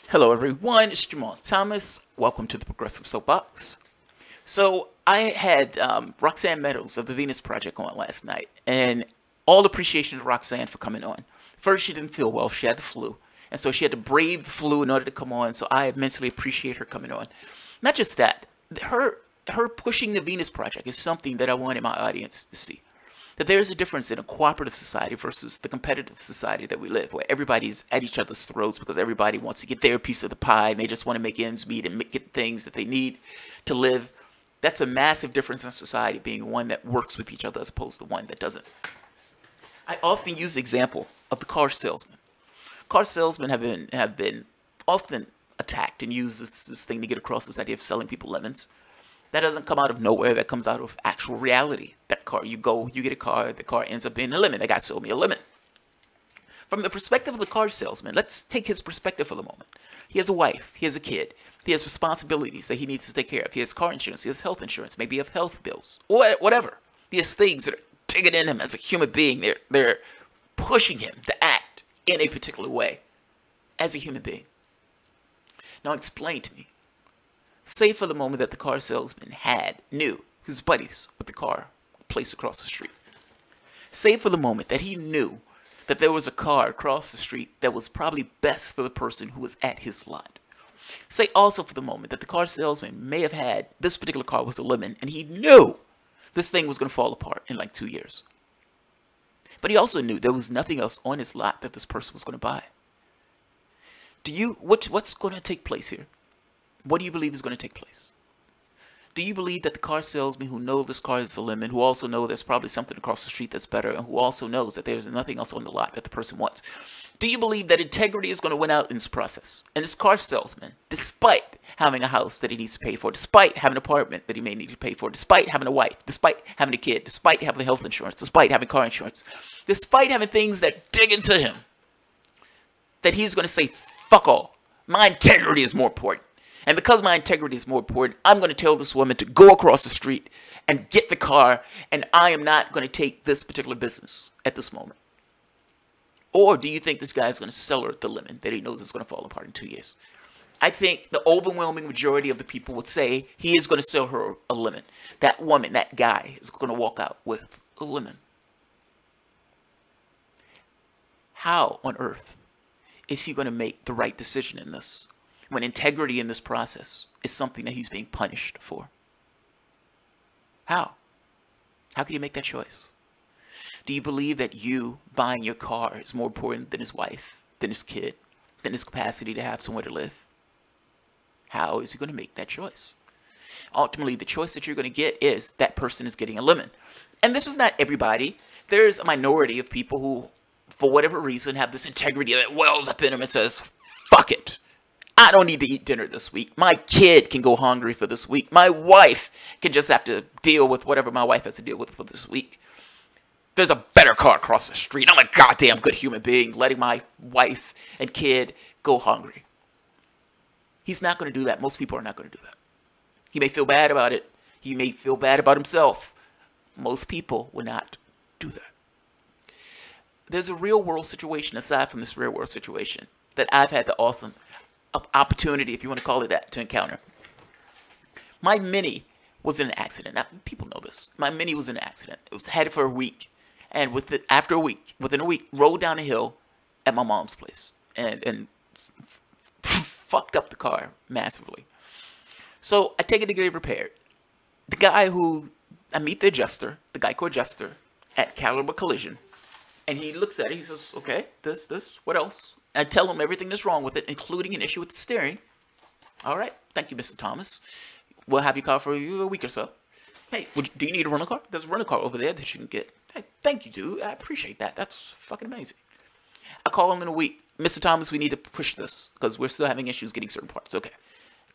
Hello everyone, it's Jamal Thomas. Welcome to the Progressive Soapbox. So I had Roxanne Meadows of the Venus Project on last night, and all appreciation to Roxanne for coming on. First, she didn't feel well, she had the flu, and so she had to brave the flu in order to come on, so I immensely appreciate her coming on. Not just that, her pushing the Venus Project is something that I wanted my audience to see. That there's a difference in a cooperative society versus the competitive society that we live, where everybody's at each other's throats because everybody wants to get their piece of the pie and they just want to make ends meet and get things that they need to live. That's a massive difference in society, being one that works with each other as opposed to one that doesn't. I often use the example of the car salesman. Car salesmen have been often attacked and used this thing to get across this idea of selling people lemons. That doesn't come out of nowhere. That comes out of actual reality. That car, you get a car, the car ends up being a lemon. That guy sold me a lemon. From the perspective of the car salesman, let's take his perspective for the moment. He has a wife. He has a kid. He has responsibilities that he needs to take care of. He has car insurance. He has health insurance. Maybe he has health bills. Whatever. He has things that are digging in him as a human being. They're pushing him to act in a particular way as a human being. Now explain to me. Say for the moment that the car salesman knew his buddies with the car placed across the street. Say for the moment that he knew that there was a car across the street that was probably best for the person who was at his lot. Say also for the moment that the car salesman may have had this particular car was a lemon and he knew this thing was going to fall apart in like 2 years. But he also knew there was nothing else on his lot that this person was going to buy. What's going to take place here? What do you believe is going to take place? Do you believe that the car salesman who knows this car is a lemon, who also knows there's probably something across the street that's better, and who also knows that there's nothing else on the lot that the person wants, do you believe that integrity is going to win out in this process? And this car salesman, despite having a house that he needs to pay for, despite having an apartment that he may need to pay for, despite having a wife, despite having a kid, despite having health insurance, despite having car insurance, despite having things that dig into him, that he's going to say, fuck all. My integrity is more important. And because my integrity is more important, I'm going to tell this woman to go across the street and get the car, and I am not going to take this particular business at this moment. Or do you think this guy is going to sell her the lemon that he knows is going to fall apart in 2 years? I think the overwhelming majority of the people would say he is going to sell her a lemon. That woman, that guy, is going to walk out with a lemon. How on earth is he going to make the right decision in this, when integrity in this process is something that he's being punished for? How? How can you make that choice? Do you believe that you buying your car is more important than his wife, than his kid, than his capacity to have somewhere to live? How is he going to make that choice? Ultimately, the choice that you're going to get is that person is getting a lemon. And this is not everybody. There's a minority of people who, for whatever reason, have this integrity that wells up in them and says, fuck it. I don't need to eat dinner this week. My kid can go hungry for this week. My wife can just have to deal with whatever my wife has to deal with for this week. There's a better car across the street. I'm a goddamn good human being letting my wife and kid go hungry. He's not going to do that. Most people are not going to do that. He may feel bad about it. He may feel bad about himself. Most people will not do that. There's a real world situation aside from this real world situation that I've had the awesome opportunity, if you want to call it that, to encounter. My Mini was in an accident. Now, people know this. My Mini was in an accident. It was headed for a week. And within a week, rolled down a hill at my mom's place. And fucked up the car massively. So I take it to get it repaired. The guy I meet the adjuster, the Geico adjuster at Caliber Collision. And he looks at it, he says, okay, this, what else? I tell him everything that's wrong with it, including an issue with the steering. All right, thank you, Mr. Thomas. We'll have your car for a week or so. Hey, do you need a rental car? There's a rental car over there that you can get. Hey, thank you, dude. I appreciate that. That's fucking amazing. I call him in a week. Mr. Thomas, we need to push this because we're still having issues getting certain parts. Okay.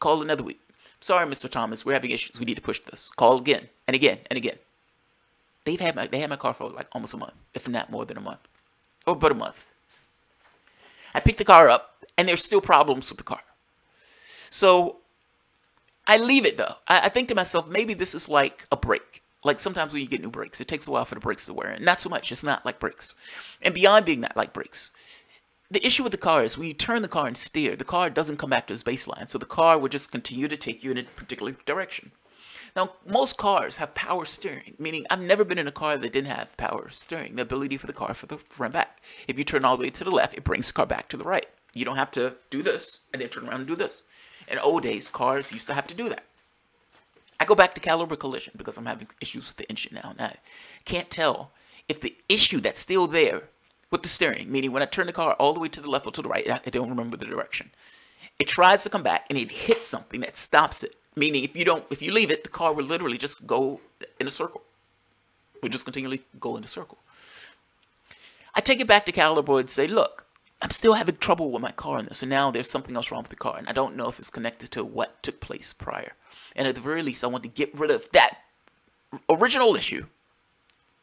Call another week. Sorry, Mr. Thomas, we're having issues. We need to push this. Call again and again and again. They had my car for like almost a month, if not more than a month, or about a month. I pick the car up, and there's still problems with the car. So I leave it, though. I think to myself, maybe this is like a brake. Like sometimes when you get new brakes, it takes a while for the brakes to wear in. Not so much. It's not like brakes. And beyond being not like brakes, the issue with the car is when you turn the car and steer, the car doesn't come back to its baseline. So the car will just continue to take you in a particular direction. Now, most cars have power steering, meaning I've never been in a car that didn't have power steering, the ability for the car to run back. If you turn all the way to the left, it brings the car back to the right. You don't have to do this and then turn around and do this. In old days, cars used to have to do that. I go back to caliber collision because I'm having issues with the engine now. And I can't tell if the issue that's still there with the steering, meaning when I turn the car all the way to the left or to the right, I don't remember the direction. It tries to come back and it hits something that stops it. Meaning if you leave it, the car will literally just go in a circle. It will just continually go in a circle. I take it back to caliber and say, look, I'm still having trouble with my car in this, and now there's something else wrong with the car, and I don't know if it's connected to what took place prior. And at the very least, I want to get rid of that original issue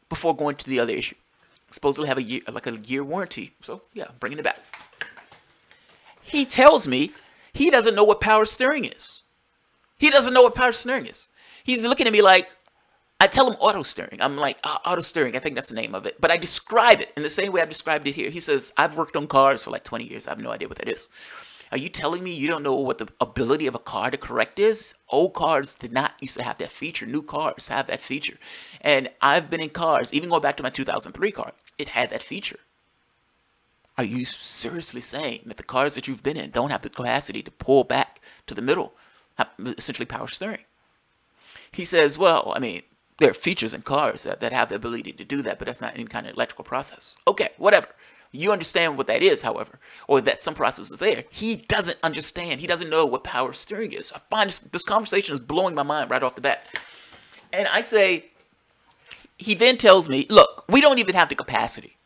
before going to the other issue. Supposedly have a year warranty, so yeah, I'm bringing it back. He tells me he doesn't know what power steering is. He doesn't know what power steering is. He's looking at me like, I tell him auto steering. I'm like, auto steering, I think that's the name of it. But I describe it in the same way I've described it here. He says, I've worked on cars for like 20 years. I have no idea what that is. Are you telling me you don't know what the ability of a car to correct is? Old cars did not used to have that feature. New cars have that feature. And I've been in cars, even going back to my 2003 car, it had that feature. Are you seriously saying that the cars that you've been in don't have the capacity to pull back to the middle, essentially power steering? He says, well, I mean, there are features in cars that have the ability to do that, but that's not any kind of electrical process. Okay, whatever. You understand what that is, however, or that some process is there. He doesn't understand. He doesn't know what power steering is. I find this conversation is blowing my mind right off the bat. And I say, he then tells me, look, we don't even have the capacity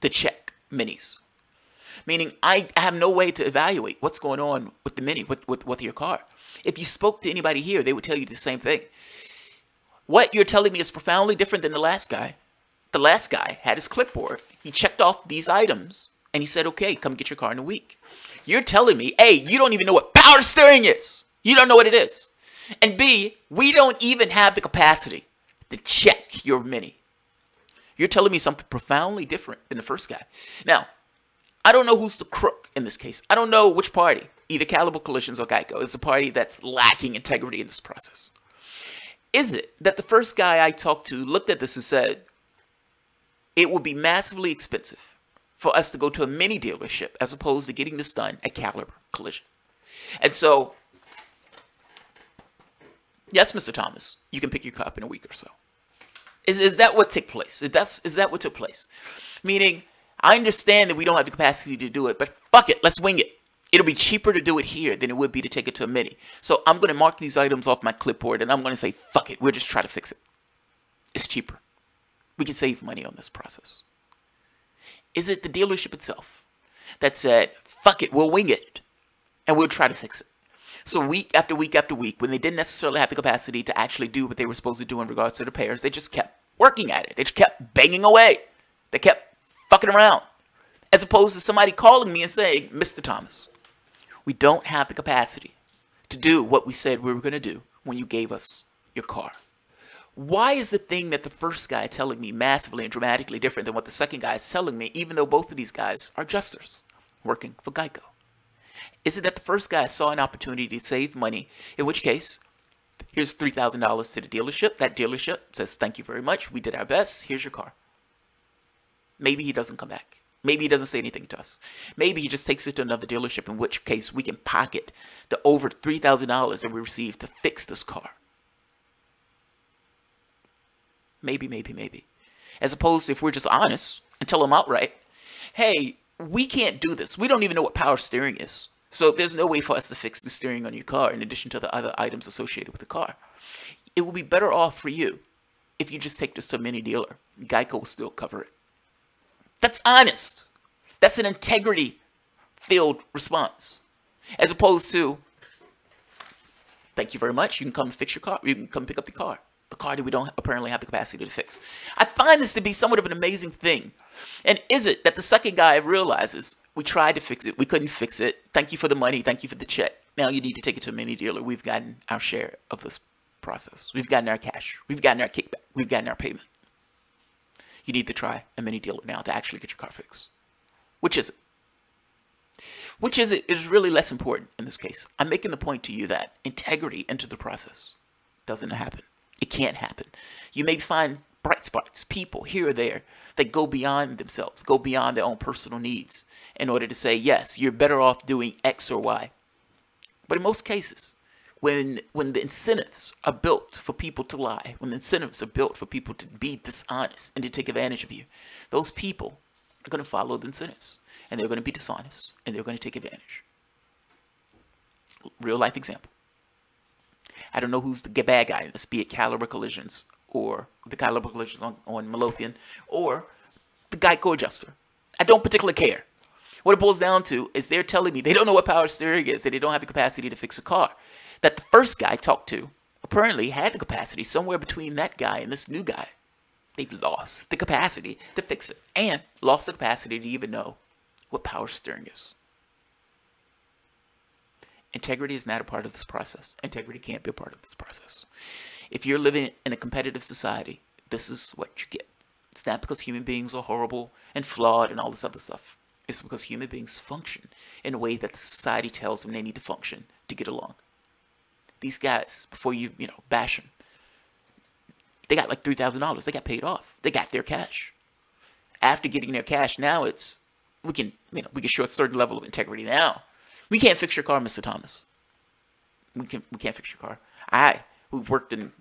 to check minis. Meaning, I have no way to evaluate what's going on with the mini, with your car. If you spoke to anybody here, they would tell you the same thing. What you're telling me is profoundly different than the last guy. The last guy had his clipboard. He checked off these items, and he said, okay, come get your car in a week. You're telling me, A, you don't even know what power steering is. You don't know what it is. And B, we don't even have the capacity to check your Mini. You're telling me something profoundly different than the first guy. Now, I don't know who's the crook in this case. I don't know which party, either Caliber Collisions or Geico, is the party that's lacking integrity in this process. Is it that the first guy I talked to looked at this and said, it would be massively expensive for us to go to a mini dealership as opposed to getting this done at Caliber Collision? And so, yes, Mr. Thomas, you can pick your car up in a week or so. Is that what took place? Is that what took place? Meaning, I understand that we don't have the capacity to do it, but fuck it, let's wing it. It'll be cheaper to do it here than it would be to take it to a mini. So I'm going to mark these items off my clipboard, and I'm going to say, fuck it, we'll just try to fix it. It's cheaper. We can save money on this process. Is it the dealership itself that said, fuck it, we'll wing it, and we'll try to fix it? So week after week after week, when they didn't necessarily have the capacity to actually do what they were supposed to do in regards to the repairs, they just kept working at it. They just kept banging away. They kept fucking around. As opposed to somebody calling me and saying, Mr. Thomas, we don't have the capacity to do what we said we were going to do when you gave us your car. Why is the thing that the first guy telling me massively and dramatically different than what the second guy is telling me, even though both of these guys are adjusters working for Geico? Is it that the first guy saw an opportunity to save money, in which case, here's $3,000 to the dealership. That dealership says, thank you very much. We did our best. Here's your car. Maybe he doesn't come back. Maybe he doesn't say anything to us. Maybe he just takes it to another dealership, in which case we can pocket the over $3,000 that we received to fix this car. Maybe, maybe, maybe. As opposed to if we're just honest and tell them outright, hey, we can't do this. We don't even know what power steering is. So there's no way for us to fix the steering on your car in addition to the other items associated with the car. It will be better off for you if you just take this to a mini dealer. Geico will still cover it. That's honest. That's an integrity-filled response. As opposed to, thank you very much. You can come fix your car. You can come pick up the car. The car that we don't apparently have the capacity to fix. I find this to be somewhat of an amazing thing. And is it that the second guy realizes, we tried to fix it, we couldn't fix it, thank you for the money, thank you for the check. Now you need to take it to a mini dealer. We've gotten our share of this process. We've gotten our cash. We've gotten our kickback. We've gotten our payment. You need to try a mini dealer now to actually get your car fixed. Which is it? Which is really less important in this case. I'm making the point to you that integrity into the process doesn't happen. It can't happen. You may find bright spots, people here or there, that go beyond themselves, go beyond their own personal needs in order to say, yes, you're better off doing X or Y. But in most cases, when the incentives are built for people to lie, when the incentives are built for people to be dishonest and to take advantage of you, those people are going to follow the incentives. And they're going to be dishonest, and they're going to take advantage. Real life example. I don't know who's the bad guy in this, be it Caliber Collisions, or the Caliber Collisions on Midlothian, or the Geico adjuster. I don't particularly care. What it boils down to is they're telling me they don't know what power steering is, that they don't have the capacity to fix a car. That the first guy I talked to apparently had the capacity somewhere between that guy and this new guy. They've lost the capacity to fix it, and lost the capacity to even know what power steering is. Integrity is not a part of this process. Integrity can't be a part of this process. If you're living in a competitive society, this is what you get. It's not because human beings are horrible and flawed and all this other stuff. It's because human beings function in a way that the society tells them they need to function to get along. These guys, before you bash them, they got like $3,000. They got paid off. They got their cash. After getting their cash, now it's we can show a certain level of integrity now. We can't fix your car, Mr. Thomas. We can't fix your car. Who've worked in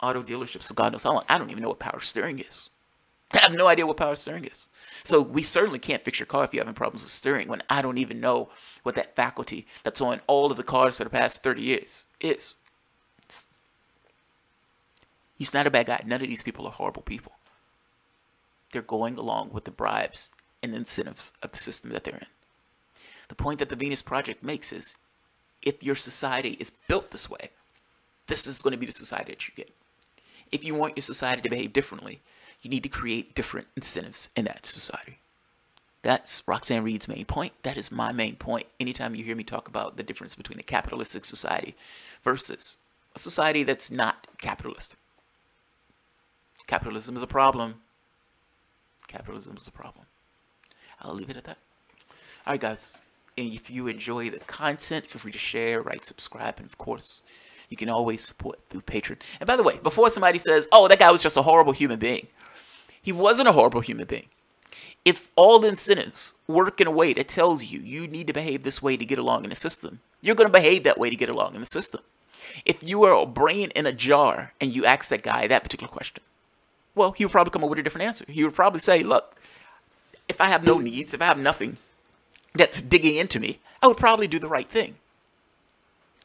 auto dealerships for God knows how long, I don't even know what power steering is. I have no idea what power steering is. So we certainly can't fix your car if you're having problems with steering when I don't even know what that faculty that's on all of the cars for the past 30 years is. He's not a bad guy. None of these people are horrible people. They're going along with the bribes and incentives of the system that they're in. The point that the Venus Project makes is, if your society is built this way, this is going to be the society that you get. If you want your society to behave differently, you need to create different incentives in that society. That's Roxanne Reed's main point. That is my main point. Anytime you hear me talk about the difference between a capitalistic society versus a society that's not capitalistic. Capitalism is a problem. Capitalism is a problem. I'll leave it at that. All right, guys. And if you enjoy the content, feel free to share, write, subscribe, and of course, you can always support through Patreon. And by the way, before somebody says, oh, that guy was just a horrible human being, he wasn't a horrible human being. If all the incentives work in a way that tells you you need to behave this way to get along in the system, you're going to behave that way to get along in the system. If you were a brain in a jar and you ask that guy that particular question, well, he would probably come up with a different answer. He would probably say, look, if I have no needs, if I have nothing that's digging into me, I would probably do the right thing.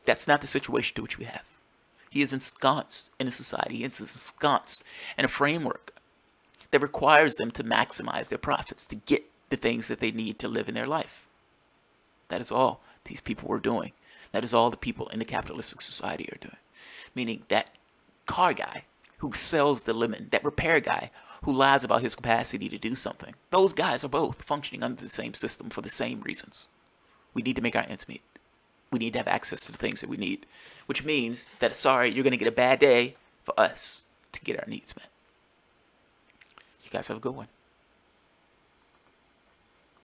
That's not the situation to which we have. He is ensconced in a society. He is ensconced in a framework that requires them to maximize their profits, to get the things that they need to live in their life. That is all these people were doing. That is all the people in the capitalistic society are doing. Meaning that car guy who sells the lemon, that repair guy who lies about his capacity to do something, those guys are both functioning under the same system for the same reasons. We need to make our ends meet. We need to have access to the things that we need, which means that, sorry, you're going to get a bad day for us to get our needs met. You guys have a good one.